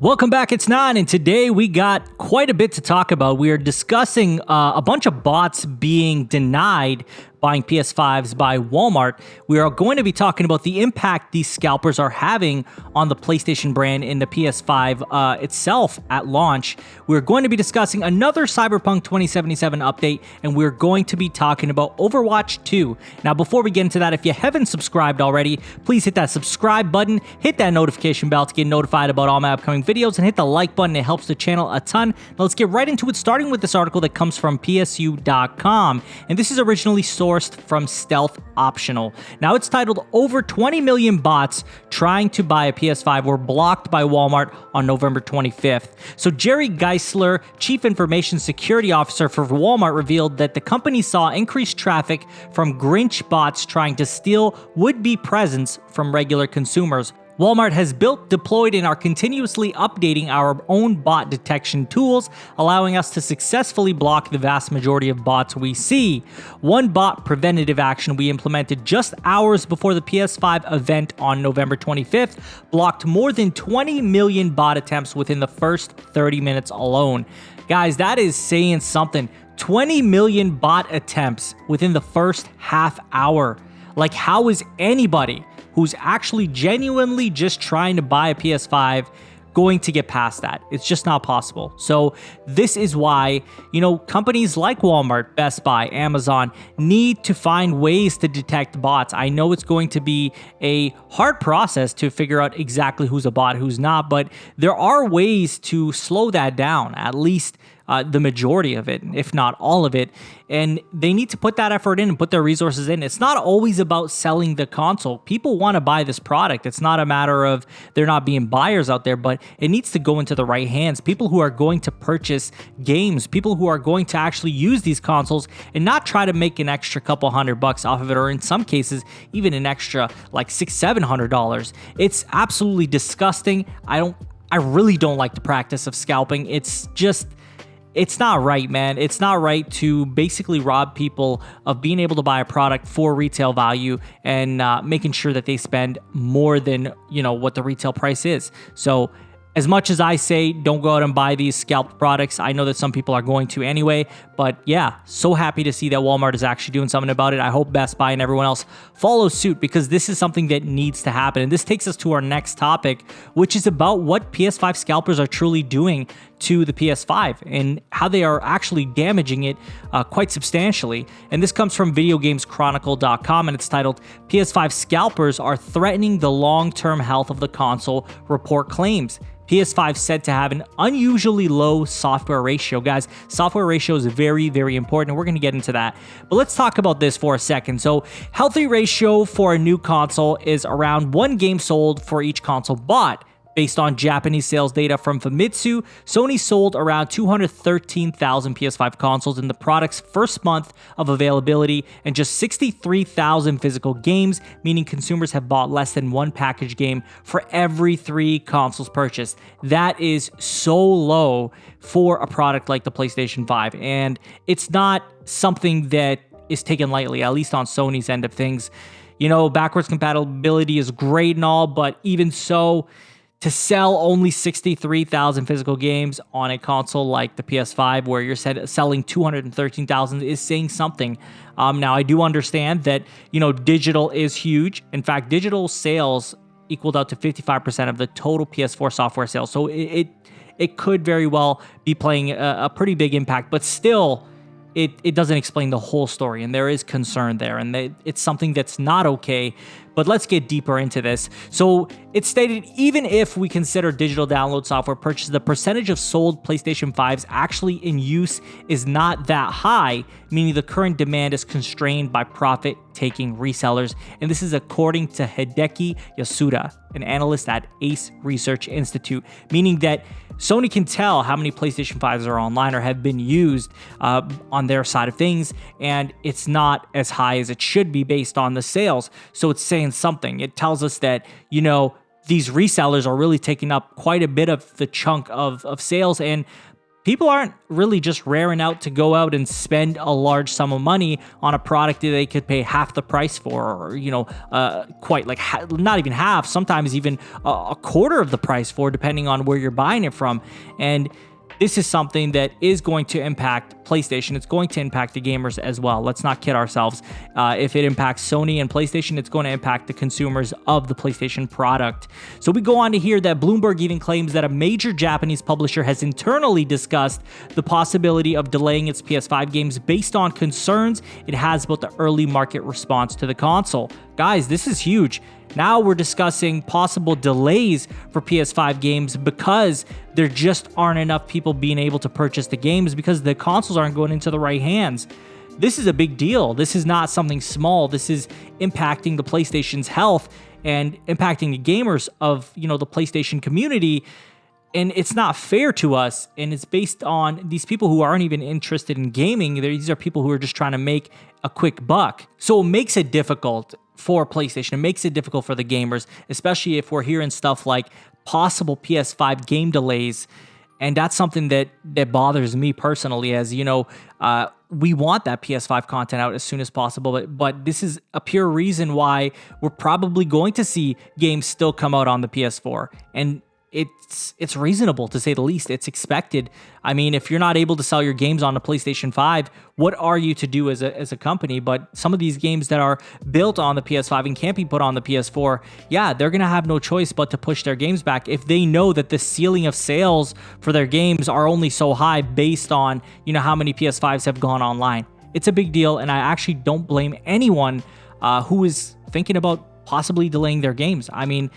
Welcome back, it's Nine, and today we got quite a bit to talk about. We are discussing a bunch of bots being denied buying PS5s by Walmart. We are going to be talking about the impact these scalpers are having on the PlayStation brand and the PS5 itself at launch. We're going to be discussing another CyberPunk 2077 update, and we're going to be talking about Overwatch 2. Now, before we get into that, if you haven't subscribed already, please hit that subscribe button, hit that notification bell to get notified about all my upcoming videos, and hit the like button. It helps the channel a ton. Now, let's get right into it, starting with this article that comes from PSU.com, and this is originally sourced from Stealth Optional. Now, it's titled, "Over 20 million bots trying to buy a PS5 were blocked by Walmart on November 25th. So Jerry Geisler, Chief Information Security Officer for Walmart, revealed that the company saw increased traffic from Grinch bots trying to steal would-be presents from regular consumers. Walmart has built, deployed, and are continuously updating our own bot detection tools, allowing us to successfully block the vast majority of bots we see. One bot preventative action we implemented just hours before the PS5 event on November 25th blocked more than 20 million bot attempts within the first 30 minutes alone." Guys, that is saying something. 20 million bot attempts within the first half hour. Like, how is anybody who's actually genuinely just trying to buy a PS5 going to get past that? It's just not possible. So this is why, companies like Walmart, Best Buy, Amazon need to find ways to detect bots. I know it's going to be a hard process to figure out exactly who's a bot, who's not, but there are ways to slow that down, at least the majority of it, if not all of it. And they need to put that effort in and put their resources in. It's not always about selling the console. People want to buy this product. It's not a matter of there not being buyers out there, but it needs to go into the right hands. People who are going to purchase games, people who are going to actually use these consoles and not try to make an extra couple $100 off of it, or in some cases, even an extra like $600-700. It's absolutely disgusting. I really don't like the practice of scalping. It's not right, man. It's not right to basically rob people of being able to buy a product for retail value and making sure that they spend more than, what the retail price is. So as much as I say, don't go out and buy these scalped products, I know that some people are going to anyway. But yeah, so happy to see that Walmart is actually doing something about it. I hope Best Buy and everyone else follows suit, because this is something that needs to happen. And this takes us to our next topic, which is about what PS5 scalpers are truly doing to the PS5 and how they are actually damaging it quite substantially. And this comes from VideoGamesChronicle.com, and it's titled, "PS5 Scalpers Are Threatening the Long-Term Health of the Console, Report Claims." PS5 said to have an unusually low software ratio. Guys, software ratio is very, very important, and we're going to get into that. But let's talk about this for a second. So, healthy ratio for a new console is around 1 game sold for each console bought. Based on Japanese sales data from Famitsu, Sony sold around 213,000 PS5 consoles in the product's first month of availability and just 63,000 physical games, meaning consumers have bought less than 1 package game for every 3 consoles purchased. That is so low for a product like the PlayStation 5, and it's not something that is taken lightly, at least on Sony's end of things. Backwards compatibility is great and all, but even so, to sell only 63,000 physical games on a console like the PS5, where you're selling 213,000, is saying something. Now, I do understand that, digital is huge. In fact, digital sales equaled out to 55% of the total PS4 software sales. So it could very well be playing a pretty big impact, but still, it doesn't explain the whole story, and there is concern there, and it's something that's not okay. But let's get deeper into this. So it stated, even if we consider digital download software purchases, the percentage of sold PlayStation 5s actually in use is not that high, meaning the current demand is constrained by profit-taking resellers. And this is according to Hideki Yasuda, an analyst at Ace Research Institute, meaning that Sony can tell how many PlayStation 5s are online or have been used on their side of things, and it's not as high as it should be based on the sales. So it's saying something. It tells us that, these resellers are really taking up quite a bit of the chunk of sales, and people aren't really just raring out to go out and spend a large sum of money on a product that they could pay half the price for, or, quite like not even half, sometimes even a quarter of the price for, depending on where you're buying it from. And this is something that is going to impact PlayStation. It's going to impact the gamers as well. Let's not kid ourselves. If it impacts Sony and PlayStation, it's going to impact the consumers of the PlayStation product. So we go on to hear that Bloomberg even claims that a major Japanese publisher has internally discussed the possibility of delaying its PS5 games based on concerns it has about the early market response to the console. Guys, this is huge. Now we're discussing possible delays for PS5 games because there just aren't enough people being able to purchase the games because the consoles aren't going into the right hands. This is a big deal. This is not something small. This is impacting the PlayStation's health and impacting the gamers of, the PlayStation community. And it's not fair to us, and it's based on these people who aren't even interested in gaming. These are people who are just trying to make a quick buck. So it makes it difficult for PlayStation. It makes it difficult for the gamers, especially if we're hearing stuff like possible PS5 game delays. And that's something that bothers me personally, as we want that PS5 content out as soon as possible, but this is a pure reason why we're probably going to see games still come out on the PS4. And it's reasonable, to say the least. It's expected. I mean, if you're not able to sell your games on the PlayStation 5, what are you to do as a company? But some of these games that are built on the PS5 and can't be put on the PS4, yeah, they're going to have no choice but to push their games back if they know that the ceiling of sales for their games are only so high based on, how many PS5s have gone online. It's a big deal, and I actually don't blame anyone who is thinking about possibly delaying their games. I mean,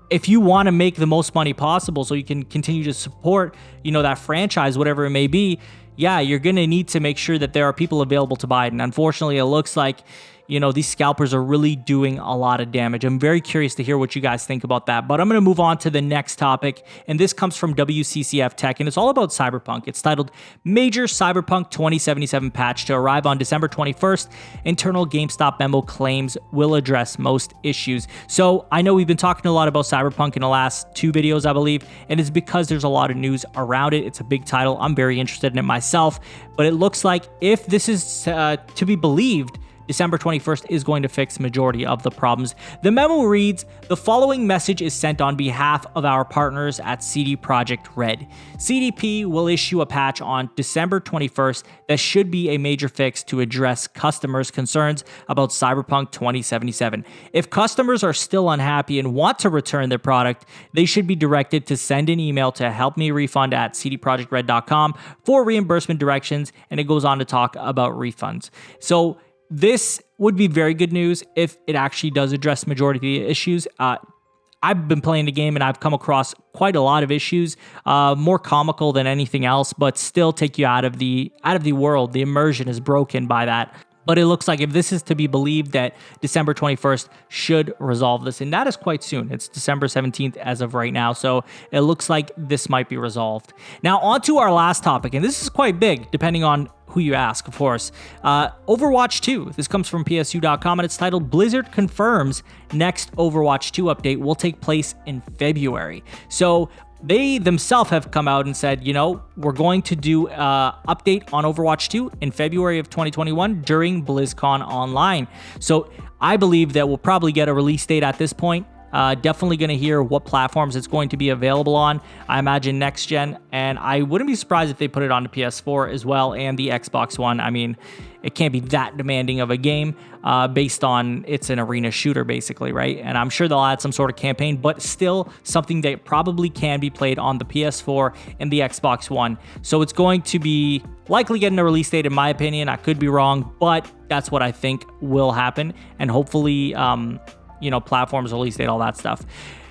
if you want to make the most money possible so you can continue to support, that franchise, whatever it may be, yeah, you're going to need to make sure that there are people available to buy it. And unfortunately, it looks like, these scalpers are really doing a lot of damage. I'm very curious to hear what you guys think about that. But I'm going to move on to the next topic. And this comes from WCCF Tech, and it's all about Cyberpunk. It's titled Major CyberPunk 2077 Patch to arrive on December 21st. Internal GameStop memo claims will address most issues. So I know we've been talking a lot about Cyberpunk in the last 2 videos, I believe, and it's because there's a lot of news around it. It's a big title. I'm very interested in it myself. But it looks like if this is to be believed, December 21st is going to fix majority of the problems. The memo reads, the following message is sent on behalf of our partners at CD Projekt Red. CDP will issue a patch on December 21st that should be a major fix to address customers' concerns about Cyberpunk 2077. If customers are still unhappy and want to return their product, they should be directed to send an email to helpmerefund@cdprojektred.com for reimbursement directions, and it goes on to talk about refunds. So this would be very good news if it actually does address majority of the issues. I've been playing the game and I've come across quite a lot of issues, more comical than anything else, but still take you out of the world. The immersion is broken by that. But it looks like if this is to be believed, that December 21st should resolve this. And that is quite soon. It's December 17th as of right now. So it looks like this might be resolved. Now on to our last topic. And this is quite big, depending on who you ask, of course. Overwatch 2. This comes from PSU.com, and it's titled Blizzard confirms next Overwatch 2 update will take place in February. So they themselves have come out and said, we're going to do an update on Overwatch 2 in February of 2021 during BlizzCon Online. So I believe that we'll probably get a release date at this point. Definitely going to hear what platforms it's going to be available on. I imagine next gen, and I wouldn't be surprised if they put it on the PS4 as well and the Xbox One. I mean, it can't be that demanding of a game based on it's an arena shooter, basically, right? And I'm sure they'll add some sort of campaign, but still something that probably can be played on the PS4 and the Xbox One. So it's going to be likely getting a release date, in my opinion. I could be wrong, but that's what I think will happen. And hopefully, platforms, release date, all that stuff.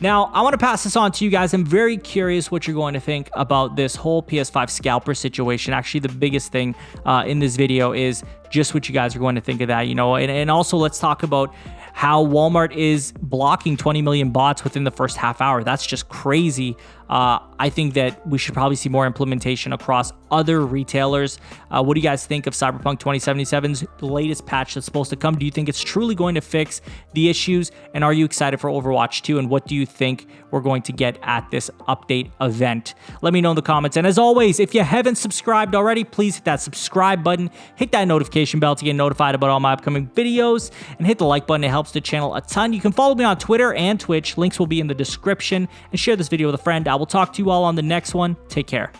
Now, I want to pass this on to you guys. I'm very curious what you're going to think about this whole PS5 scalper situation. Actually, the biggest thing in this video is just what you guys are going to think of that, and also let's talk about how Walmart is blocking 20 million bots within the first half hour. That's just crazy. I think that we should probably see more implementation across other retailers. What do you guys think of CyberPunk 2077's latest patch that's supposed to come? Do you think it's truly going to fix the issues? And are you excited for Overwatch 2? And what do you think we're going to get at this update event? Let me know in the comments. And as always, if you haven't subscribed already, please hit that subscribe button, hit that notification bell to get notified about all my upcoming videos, and hit the like button. It helps the channel a ton. You can follow me on Twitter and Twitch. Links will be in the description. And share this video with a friend. I will talk to you all on the next one. Take care.